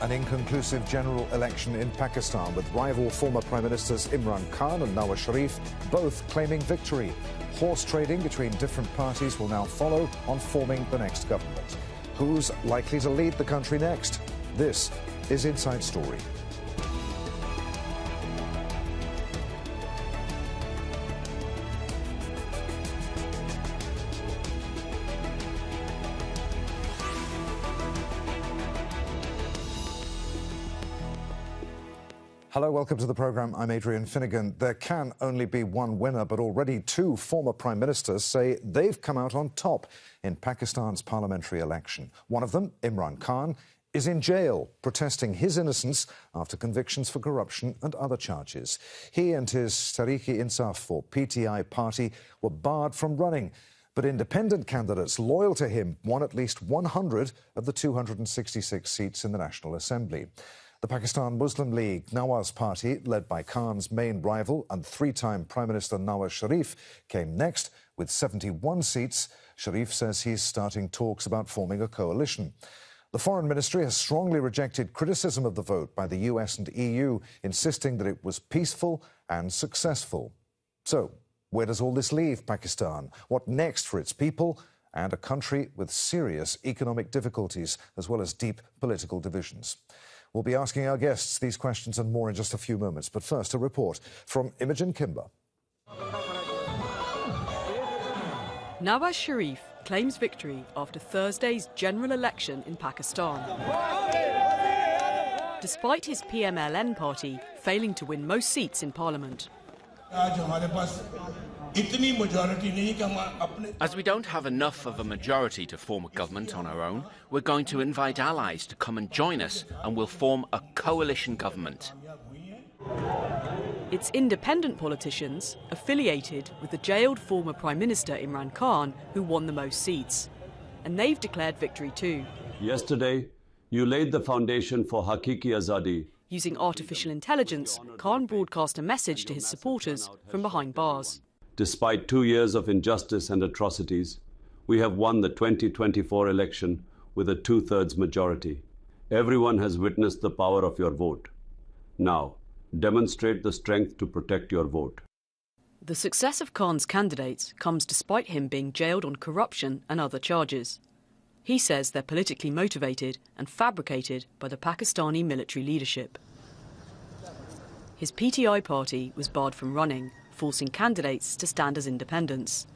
An inconclusive general election in Pakistan with rival former Prime Ministers Imran Khan and Nawaz Sharif both claiming victory. Horse trading between different parties will now follow on forming the next government. Who's likely to lead the country next? This is Inside Story. Hello, welcome to the programme. I'm Adrian Finnegan. There can only be one winner, but already two former Prime Ministers say they've come out on top in Pakistan's parliamentary election. One of them, Imran Khan, is in jail protesting his innocence after convictions for corruption and other charges. He and his Tehreek-e-Insaf or PTI party were barred from running, but independent candidates loyal to him won at least 100 of the 266 seats in the National Assembly. The Pakistan Muslim League Nawaz party, led by Khan's main rival and three-time Prime Minister Nawaz Sharif, came next with 71 seats. Sharif says he's starting talks about forming a coalition. The Foreign Ministry has strongly rejected criticism of the vote by the US and EU, insisting that it was peaceful and successful. So, where does all this leave Pakistan? What next for its people and a country with serious economic difficulties as well as deep political divisions? We'll be asking our guests these questions and more in just a few moments. But first, a report from Imogen Kimber. Nawaz Sharif claims victory after Thursday's general election in Pakistan. Despite his PMLN party failing to win most seats in parliament. As we don't have enough of a majority to form a government on our own, we're going to invite allies to come and join us, and we'll form a coalition government. It's independent politicians affiliated with the jailed former Prime Minister Imran Khan who won the most seats. And they've declared victory too. Yesterday, you laid the foundation for Hakiki Azadi. Using artificial intelligence, Khan broadcast a message to his supporters from behind bars. Despite 2 years of injustice and atrocities, we have won the 2024 election with a two-thirds majority. Everyone has witnessed the power of your vote. Now, demonstrate the strength to protect your vote. The success of Khan's candidates comes despite him being jailed on corruption and other charges. He says they're politically motivated and fabricated by the Pakistani military leadership. His PTI party was barred from running, forcing candidates to stand as independents.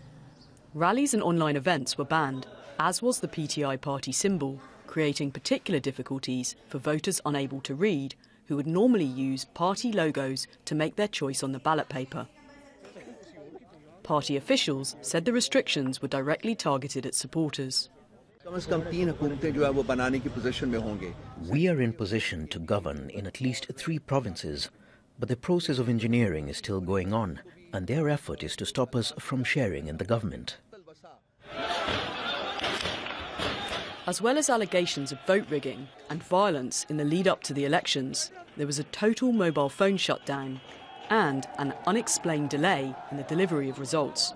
Rallies and online events were banned, as was the PTI party symbol, creating particular difficulties for voters unable to read, who would normally use party logos to make their choice on the ballot paper. Party officials said the restrictions were directly targeted at supporters. We are in position to govern in at least 3 provinces, but the process of engineering is still going on, and their effort is to stop us from sharing in the government. As well as allegations of vote rigging and violence in the lead-up to the elections, there was a total mobile phone shutdown and an unexplained delay in the delivery of results.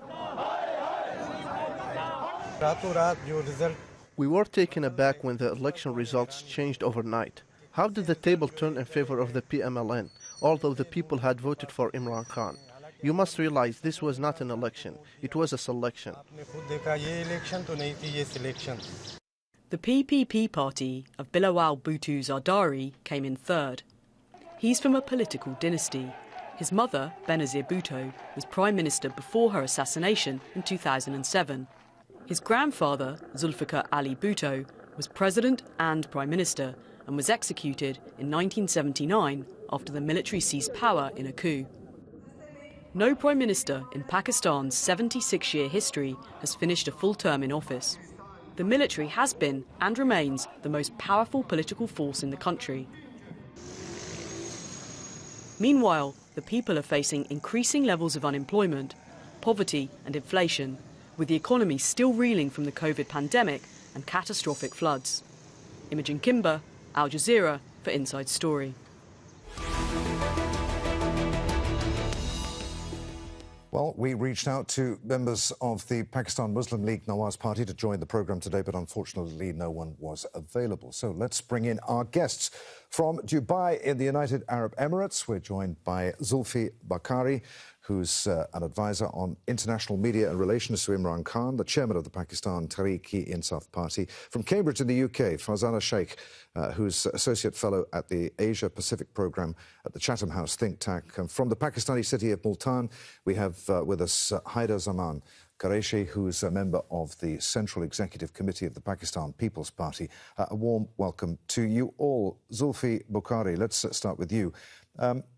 We were taken aback when the election results changed overnight. How did the table turn in favor of the PMLN, although the people had voted for Imran Khan? You must realize this was not an election, it was a selection. The PPP party of Bilawal Bhutto Zardari came in third. He's from a political dynasty. His mother, Benazir Bhutto, was Prime Minister before her assassination in 2007. His grandfather, Zulfikar Ali Bhutto, was President and Prime Minister and was executed in 1979 after the military seized power in a coup. No Prime Minister in Pakistan's 76-year history has finished a full term in office. The military has been and remains the most powerful political force in the country. Meanwhile, the people are facing increasing levels of unemployment, poverty and inflation, with the economy still reeling from the COVID pandemic and catastrophic floods. Imogen Kimber, Al Jazeera for Inside Story. Well, we reached out to members of the Pakistan Muslim League Nawaz party to join the programme today, but unfortunately no one was available. So let's bring in our guests. From Dubai in the United Arab Emirates, we're joined by Zulfi Bakari, who's an advisor on international media and relations to Imran Khan, the chairman of the Pakistan Tehreek-e-Insaf party. From Cambridge in the UK, Farzana Sheikh, who's associate fellow at the Asia Pacific programme at the Chatham House think tank. And from the Pakistani city of Multan, we have with us Haider Zaman Qureshi, who's a member of the Central Executive Committee of the Pakistan People's Party. A warm welcome to you all. Zulfi Bakari, let's start with you.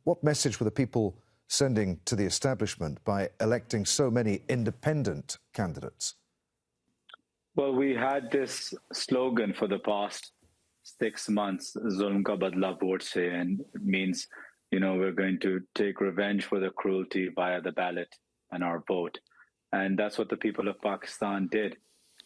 What message were the people sending to the establishment by electing so many independent candidates? Well, we had this slogan for the past 6 months, Zulm ka badla vote se, and it means, you know, we're going to take revenge for the cruelty via the ballot and our vote. And that's what the people of Pakistan did.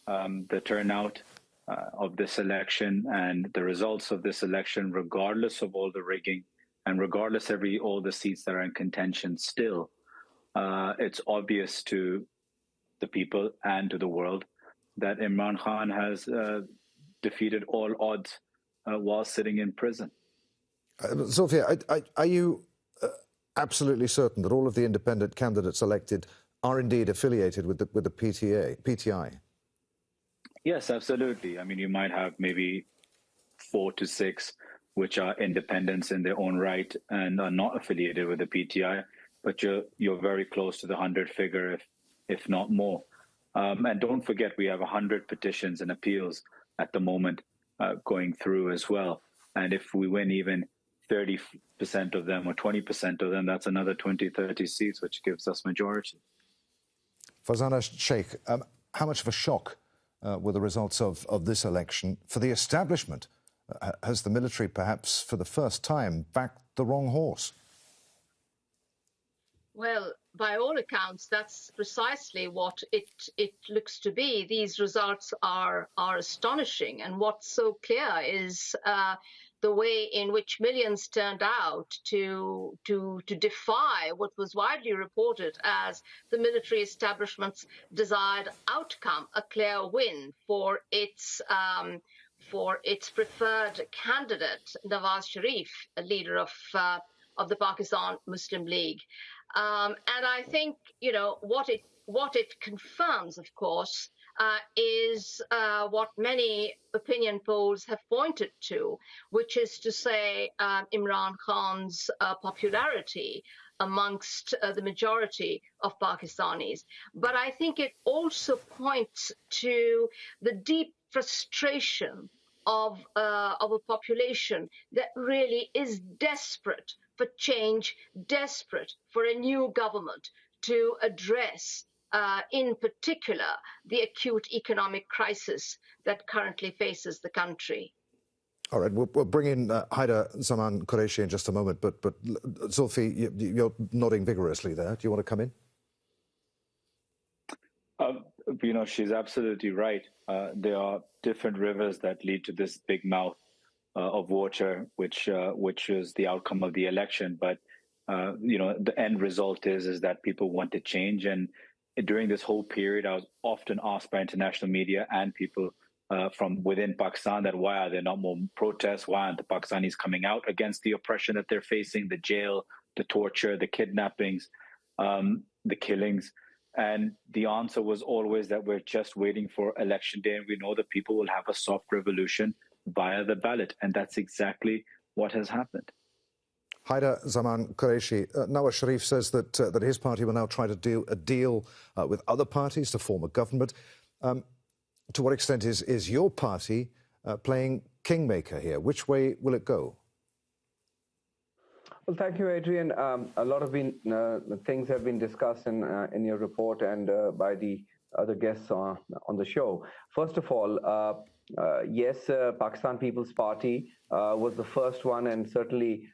The turnout of this election and the results of this election, regardless of all the rigging and regardless of all the seats that are in contention still, it's obvious to the people and to the world that Imran Khan has defeated all odds while sitting in prison. Zulfi, are you absolutely certain that all of the independent candidates elected are indeed affiliated with the PTI? Yes, absolutely. I mean, you might have maybe 4 to 6 which are independents in their own right and are not affiliated with the PTI, but you're very close to the 100 figure, if not more. And don't forget, we have 100 petitions and appeals at the moment going through as well. And if we win even 30% of them or 20% of them, that's another 20, 30 seats, which gives us majority. Farzana Sheikh, how much of a shock were the results of this election for the establishment? Has the military perhaps for the first time backed the wrong horse? Well, by all accounts, that's precisely what it looks to be. These results are astonishing. And what's so clear is the way in which millions turned out to defy what was widely reported as the military establishment's desired outcome, a clear win for its preferred candidate, Nawaz Sharif, a leader of the Pakistan Muslim League. And I think, you know, what it confirms, of course, is what many opinion polls have pointed to, which is to say Imran Khan's popularity amongst the majority of Pakistanis. But I think it also points to the deep frustration of a population that really is desperate for change, desperate for a new government to address, in particular, the acute economic crisis that currently faces the country. All right, we'll bring in Haider Zaman Qureshi in just a moment, but Zulfi, you're nodding vigorously there. Do you want to come in? You know, she's absolutely right. There are different rivers that lead to this big mouth of water, which is the outcome of the election. But you know, the end result is that people want to change. And during this whole period, I was often asked by international media and people from within Pakistan that why are there not more protests? Why aren't the Pakistanis coming out against the oppression that they're facing, the jail, the torture, the kidnappings, the killings? And the answer was always that we're just waiting for election day, and we know that people will have a soft revolution via the ballot. And that's exactly what has happened. Haider Zaman Qureshi, Nawaz Sharif says that his party will now try to do a deal with other parties to form a government. To what extent is your party playing kingmaker here? Which way will it go? Well, thank you, Adrian. A lot of things have been discussed in your report and by the other guests on the show. First of all, yes, Pakistan People's Party was the first one, and certainly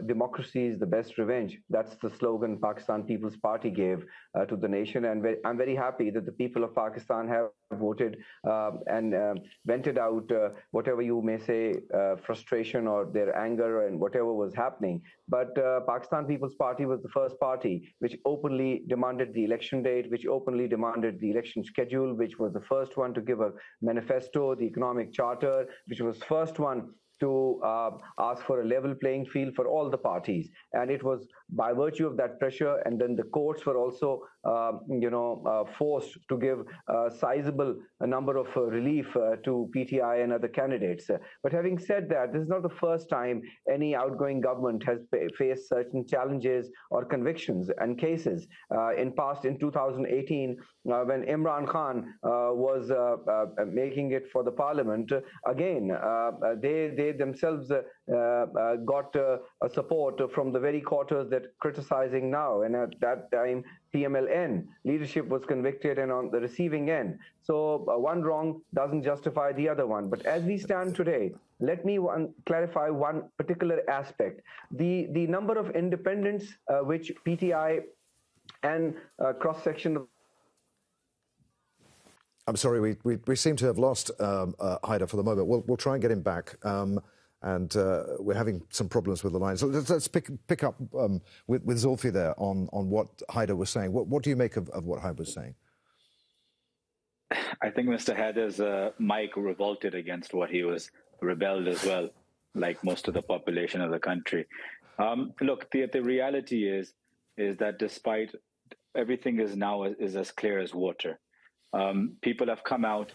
democracy is the best revenge. That's the slogan Pakistan People's Party gave to the nation, and I'm very happy that the people of Pakistan have voted and vented out whatever you may say, frustration or their anger and whatever was happening. But Pakistan People's Party was the first party which openly demanded the election date, which openly demanded the election schedule, which was the first one to give a manifesto, the economic charter, which was first one to ask for a level playing field for all the parties. And it was by virtue of that pressure, and then the courts were also forced to give a sizable number of relief to PTI and other candidates. But having said that, this is not the first time any outgoing government has faced certain challenges or convictions and cases. In 2018, when Imran Khan was making it for the parliament, again, they themselves got a support from the very quarters that criticizing now. And at that time, PMLN leadership was convicted and on the receiving end. So one wrong doesn't justify the other one. But as we stand today, let me clarify one particular aspect. The number of independents which PTI and cross-section of... I'm sorry, we seem to have lost Haider for the moment. We'll try and get him back. And we're having some problems with the line. So let's pick up with Zulfi there on what Haider was saying. What do you make of what Haider was saying? I think Mr. Haider's mic revolted against what he was, rebelled as well, like most of the population of the country. Look, the reality is that despite everything is as clear as water. People have come out.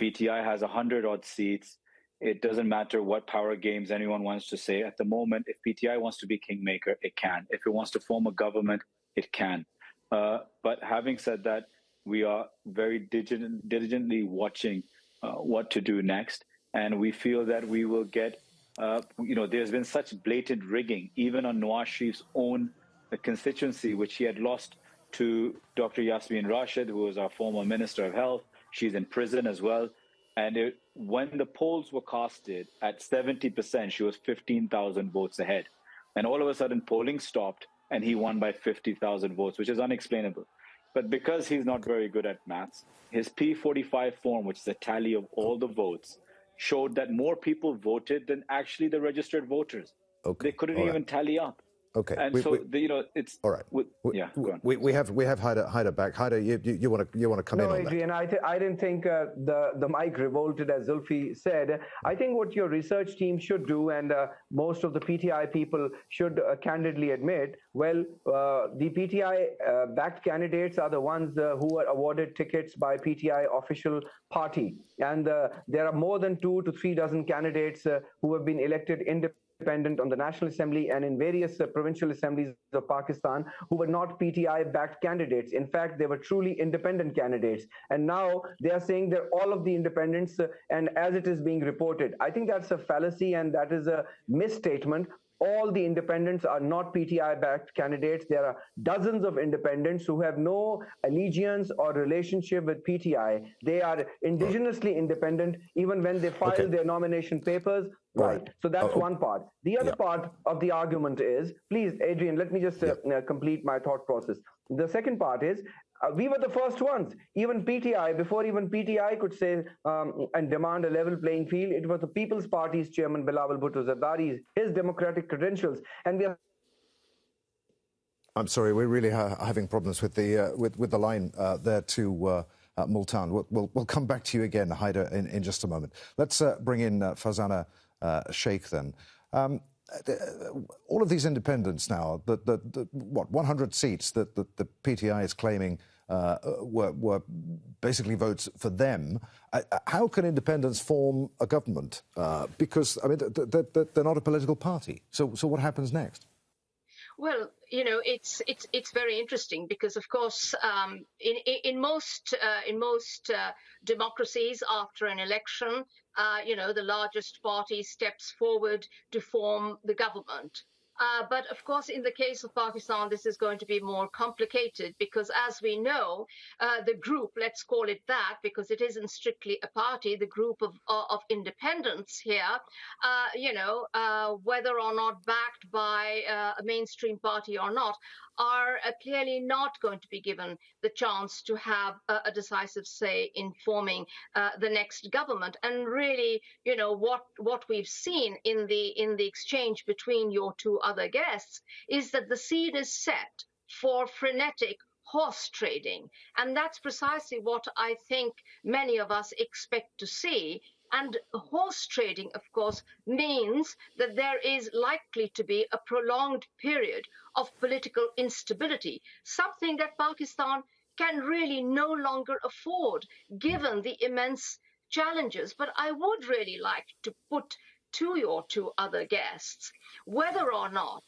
PTI has 100-odd seats. It doesn't matter what power games anyone wants to say. At the moment, if PTI wants to be kingmaker, it can. If it wants to form a government, it can. But having said that, we are very diligently watching what to do next. And we feel that we will get, there's been such blatant rigging, even on Nawaz Sharif's own constituency, which he had lost to Dr. Yasmin Rashid, who was our former Minister of Health. She's in prison as well. And when the polls were casted at 70%, she was 15,000 votes ahead. And all of a sudden, polling stopped, and he won by 50,000 votes, which is unexplainable. But because he's not very good at maths, his P45 form, which is a tally of all the votes, showed that more people voted than actually the registered voters. Okay. They couldn't even tally up. Okay. And it's all right. Yeah, go on. We have Haider back. Haider, you want to come in on that? No, Adrian, I didn't think the mic revolted, as Zulfi said. I think what your research team should do, and most of the PTI people should candidly admit, well, the PTI backed candidates are the ones who are awarded tickets by PTI official party, and there are more than 2 to 3 dozen candidates who have been elected independent on the National Assembly and in various provincial assemblies of Pakistan who were not PTI-backed candidates. In fact, they were truly independent candidates. And now they are saying they're all of the independents, and as it is being reported. I think that's a fallacy and that is a misstatement. All the independents are not PTI-backed candidates. There are dozens of independents who have no allegiance or relationship with PTI. They are indigenously independent even when they file their nomination papers. Right. So that's one part. The other part of the argument is, please, Adrian, let me just complete my thought process. The second part is, we were the first ones. Even PTI, before even PTI could say and demand a level playing field, it was the People's Party's chairman, Bilawal Bhutto Zardari, his democratic credentials. And we are... I'm sorry, we're really having problems with the line there to Multan. We'll come back to you again, Haider, in just a moment. Let's bring in Farzana Sheikh then. All of these independents now, what 100 seats that the PTI is claiming were basically votes for them. How can independents form a government? Because I mean, they're not a political party. So what happens next? Well, it's very interesting because, of course, in most democracies, after an election, the largest party steps forward to form the government. But of course, in the case of Pakistan, this is going to be more complicated because, as we know, the group, let's call it that, because it isn't strictly a party, the group of independents here, whether or not backed by a mainstream party or not, are clearly not going to be given the chance to have a decisive say in forming the next government. And really, what we've seen in the exchange between your two other guests is that the scene is set for frenetic horse trading. And that's precisely what I think many of us expect to see. And horse trading, of course, means that there is likely to be a prolonged period of political instability, something that Pakistan can really no longer afford, given the immense challenges. But I would really like to put to your two other guests whether or not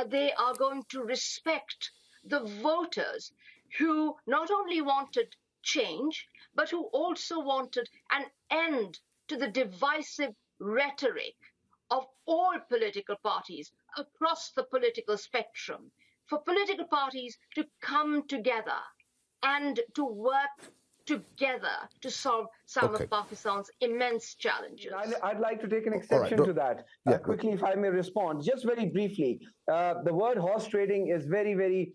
they are going to respect the voters who not only wanted change, but who also wanted an end to the divisive rhetoric of all political parties across the political spectrum, for political parties to come together and to work together to solve some of Pakistan's immense challenges. I'd like to take an exception to that. Quickly, if I may respond, just very briefly. The word horse trading is very, very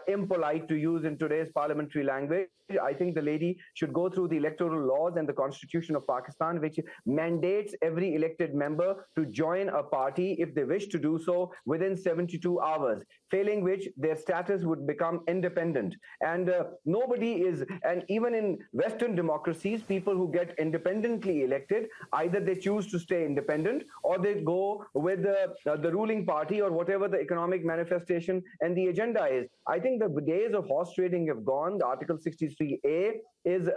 impolite to use in today's parliamentary language. I think the lady should go through the electoral laws and the Constitution of Pakistan, which mandates every elected member to join a party if they wish to do so within 72 hours, failing which their status would become independent. And nobody is, and even in Western democracies, people who get independently elected, either they choose to stay independent or they go with the ruling party or whatever the economic manifestation and the agenda is. I think the days of horse trading have gone. The Article 63A is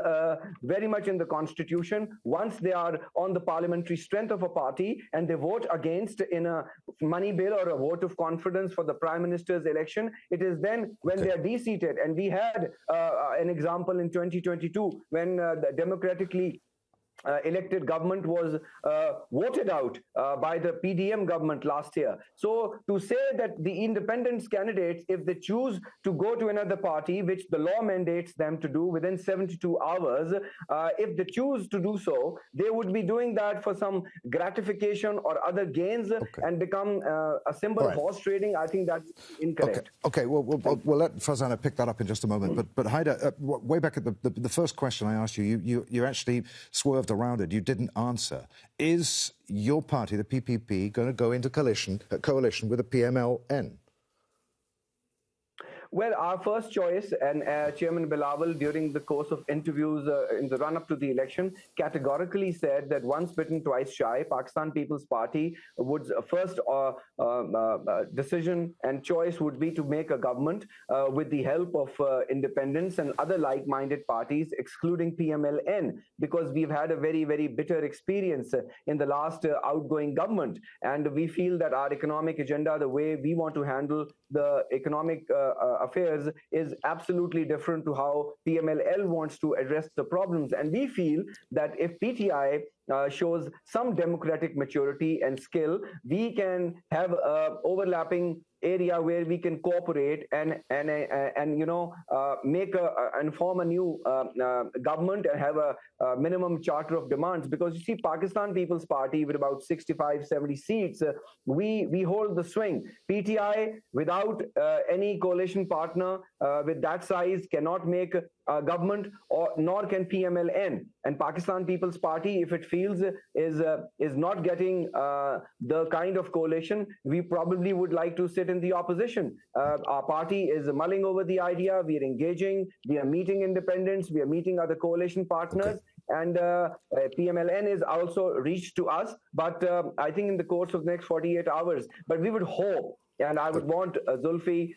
very much in the Constitution. Once they are on the parliamentary strength of a party and they vote against in a money bill or a vote of confidence for the Prime Minister's election, it is then when they are de-seated. And we had an example in 2022 when the democratically elected government was voted out by the PDM government last year. So to say that the independence candidates, if they choose to go to another party, which the law mandates them to do within 72 hours, if they choose to do so, they would be doing that for some gratification or other gains and become a symbol of horse trading. I think that's incorrect. Okay. We'll let Farzana pick that up in just a moment. But Haider, way back at the first question I asked you, you actually swerved around it. You didn't answer. Is your party, the PPP, going to go into coalition with the PMLN? Well, our first choice, and Chairman Bilawal, during the course of interviews in the run-up to the election, categorically said that once bitten, twice shy, Pakistan People's Party would first decision and choice would be to make a government with the help of independents and other like-minded parties, excluding PMLN, because we've had a very, very bitter experience in the last outgoing government. And we feel that our economic agenda, the way we want to handle the economic affairs is absolutely different to how PMLN wants to address the problems. And we feel that if PTI shows some democratic maturity and skill, we can have overlapping area where we can cooperate and make and form a new government and have a minimum charter of demands. Because you see, Pakistan People's Party with about 65-70 seats, we hold the swing. PTI without any coalition partner with that size cannot make a government, nor can PMLN. And Pakistan People's Party, if it feels is not getting the kind of coalition, we probably would like to sit in the opposition. Our party is mulling over the idea. We are engaging. We are meeting independents. We are meeting other coalition partners. And PMLN is also reached to us. But I think in the course of the next 48 hours. But we would hope, and I would want Zulfi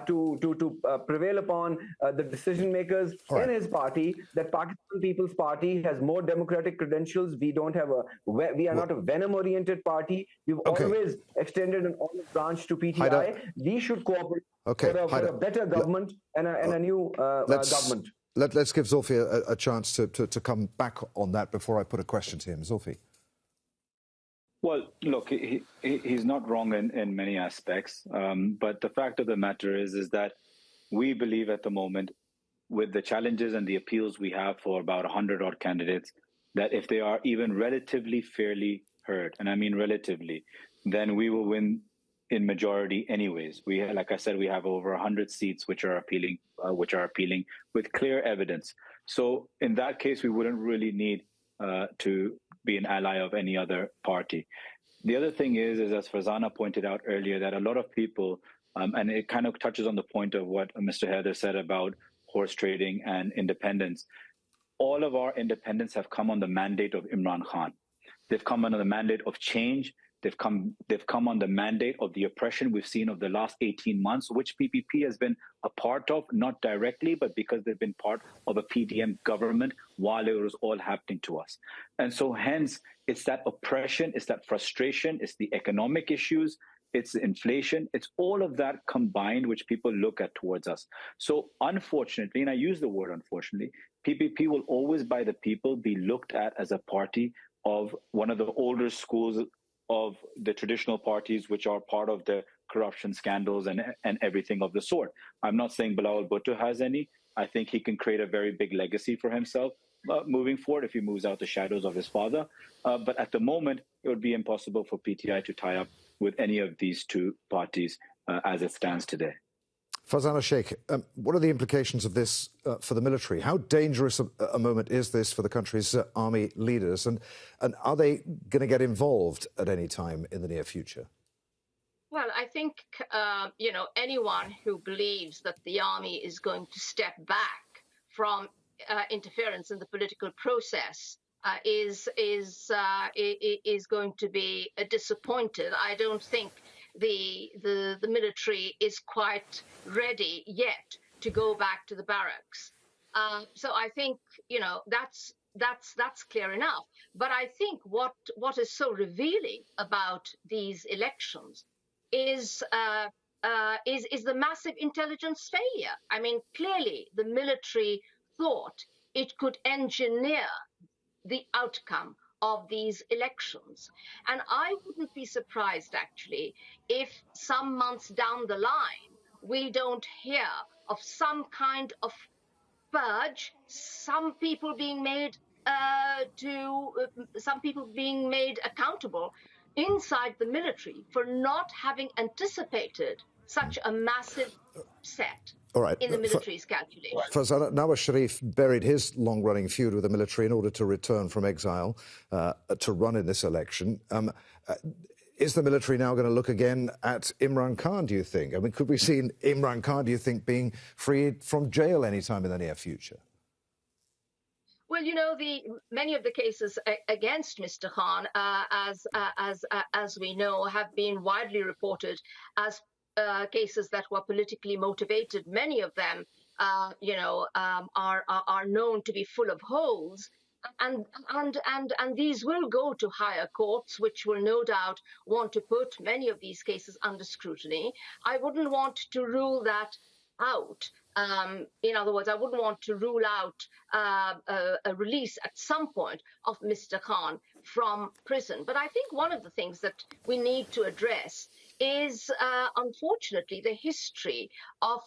to prevail upon the decision makers in his party that Pakistan People's Party has more democratic credentials. We don't have we are not a Venom-oriented party. We've always extended an olive branch to PTI. We should cooperate for a better government and a new government. Let's give Zulfi a chance to come back on that before I put a question to him. Zulfi. Well, look, he's not wrong in many aspects, but the fact of the matter is that we believe at the moment, with the challenges and the appeals we have for about 100 odd candidates, that if they are even relatively fairly heard, and I mean relatively, then we will win in majority anyways. Like I said, we have over 100 seats which are appealing with clear evidence. So in that case, we wouldn't really need to be an ally of any other party. The other thing is as Farzana pointed out earlier, that a lot of people, and it kind of touches on the point of what Mr. Haider said about horse trading and independence. All of our independents have come on the mandate of Imran Khan. They've come under the mandate of change. They've come on the mandate of the oppression we've seen of the last 18 months, which PPP has been a part of, not directly, but because they've been part of a PDM government while it was all happening to us. And so hence, it's that oppression, it's that frustration, it's the economic issues, it's the inflation, it's all of that combined which people look at towards us. So unfortunately, and I use the word unfortunately, PPP will always by the people be looked at as a party of one of the older schools of the traditional parties, which are part of the corruption scandals and everything of the sort. I'm not saying Bilawal Bhutto has any. I think he can create a very big legacy for himself moving forward if he moves out the shadows of his father. But at the moment, it would be impossible for PTI to tie up with any of these two parties as it stands today. Farzana Sheikh, what are the implications of this for the military? How dangerous a moment is this for the country's army leaders? And are they going to get involved at any time in the near future? Well, I think, anyone who believes that the army is going to step back from interference in the political process is going to be disappointed. I don't think the military is quite ready yet to go back to the barracks. So I think that's clear enough. But I think what is so revealing about these elections is the massive intelligence failure. I mean, clearly the military thought it could engineer the outcome of these elections. And I wouldn't be surprised, actually, if some months down the line, we don't hear of some kind of purge, some people being made accountable inside the military for not having anticipated such a massive set. All right. In the military's calculation. Farzana, Nawaz Sharif buried his long-running feud with the military in order to return from exile to run in this election. Is the military now going to look again at Imran Khan, do you think? I mean, could we see Imran Khan, do you think, being freed from jail anytime in the near future? Well, many of the cases against Mr. Khan, as we know, have been widely reported as cases that were politically motivated. Many of them, are known to be full of holes, and these will go to higher courts, which will no doubt want to put many of these cases under scrutiny. I wouldn't want to rule that out. In other words, I wouldn't want to rule out a release at some point of Mr. Khan from prison. But I think one of the things that we need to address is, unfortunately, the history of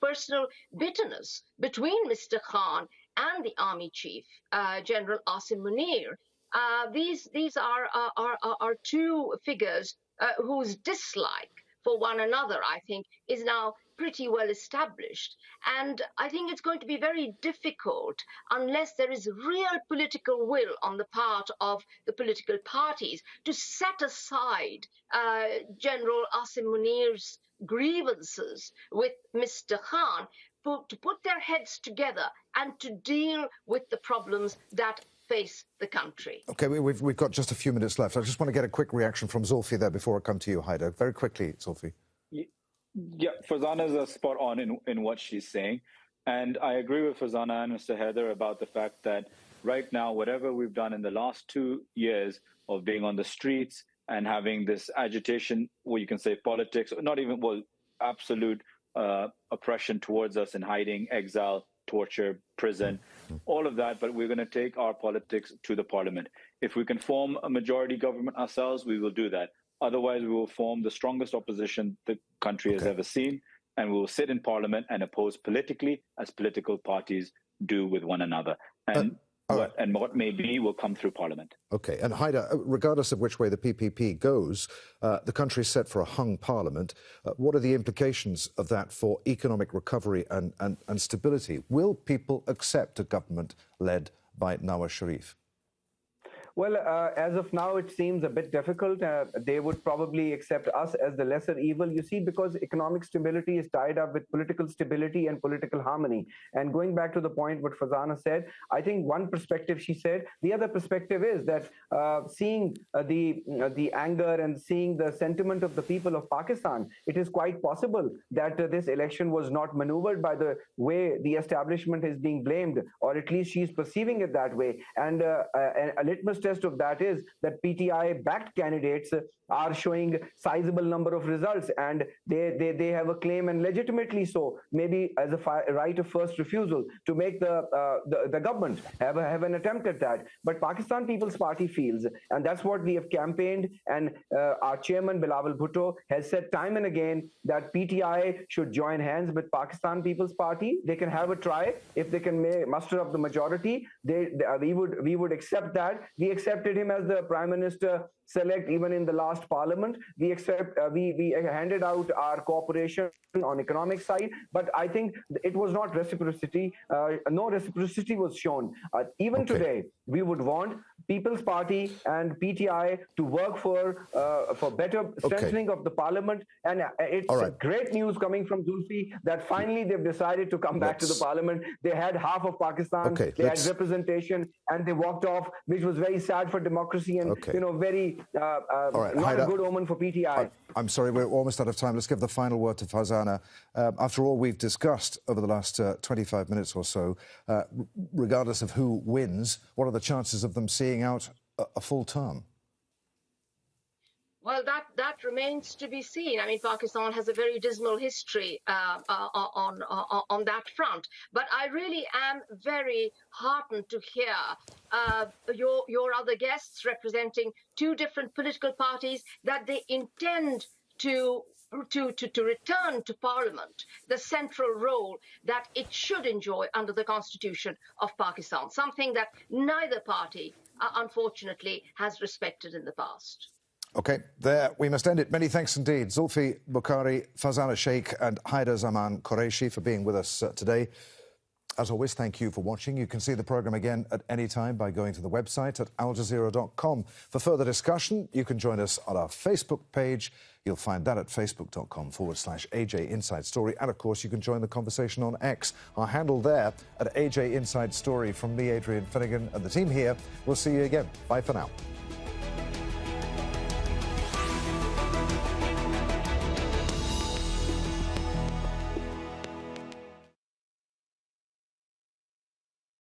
personal bitterness between Mr. Khan and the army chief, General Asim Munir. These are two figures whose dislike for one another, I think, is now pretty well established. And I think it's going to be very difficult unless there is real political will on the part of the political parties to set aside General Asim Munir's grievances with Mr. Khan, to put their heads together and to deal with the problems that face the country. OK, we've got just a few minutes left. I just want to get a quick reaction from Zulfi there before I come to you, Haider. Very quickly, Zulfi. Yeah, Farzana is spot on in what she's saying. And I agree with Farzana and Mr. Haider about the fact that right now, whatever we've done in the last 2 years of being on the streets and having this agitation, well, you can say politics, not even, absolute oppression towards us in hiding, exile, torture, prison, all of that, but we're going to take our politics to the parliament. If we can form a majority government ourselves, we will do that. Otherwise, we will form the strongest opposition the country has ever seen, and we will sit in parliament and oppose politically as political parties do with one another. And what may be will come through parliament. Okay. And Haider, regardless of which way the PPP goes, the country is set for a hung parliament. What are the implications of that for economic recovery and stability? Will people accept a government led by Nawaz Sharif? Well, as of now, it seems a bit difficult. They would probably accept us as the lesser evil, you see, because economic stability is tied up with political stability and political harmony. And going back to the point what Fazana said, I think one perspective she said, the other perspective is that seeing the anger and seeing the sentiment of the people of Pakistan, it is quite possible that this election was not maneuvered by the way the establishment is being blamed, or at least she's perceiving it that way. And a litmus test of that is that PTI-backed candidates are showing sizable number of results, and they have a claim, and legitimately so, maybe as a right of first refusal to make the government have an attempt at that. But Pakistan People's Party feels, and that's what we have campaigned, and our chairman Bilawal Bhutto has said time and again that PTI should join hands with Pakistan People's Party. They can have a try. If they can muster up the majority, we would accept that. We accepted him as the Prime Minister select even in the last parliament. We handed out our cooperation on economic side, but I think it was not reciprocity. No reciprocity was shown. Even today, we would want People's Party and PTI to work for better strengthening of the parliament. And it's great news coming from Zulfi that finally they've decided to come back to the parliament. They had half of Pakistan, they had representation, and they walked off, which was very sad for democracy and very not a good omen for PTI. I'm sorry, we're almost out of time. Let's give the final word to Fazana. After all we've discussed over the last 25 minutes or so, regardless of who wins, what are the chances of them seeing out a full term? Well, that remains to be seen. I mean, Pakistan has a very dismal history on that front. But I really am very heartened to hear your other guests representing two different political parties that they intend to return to Parliament the central role that it should enjoy under the Constitution of Pakistan, something that neither party, unfortunately, has respected in the past. OK, there we must end it. Many thanks indeed. Zulfi Bukhari, Fazana Sheikh and Haider Zaman Qureshi for being with us today. As always, thank you for watching. You can see the programme again at any time by going to the website at aljazeera.com. For further discussion, you can join us on our Facebook page. You'll find that at facebook.com/AJ Inside Story. And, of course, you can join the conversation on X. Our handle there at AJ Inside Story from me, Adrian Finnegan, and the team here. We'll see you again. Bye for now.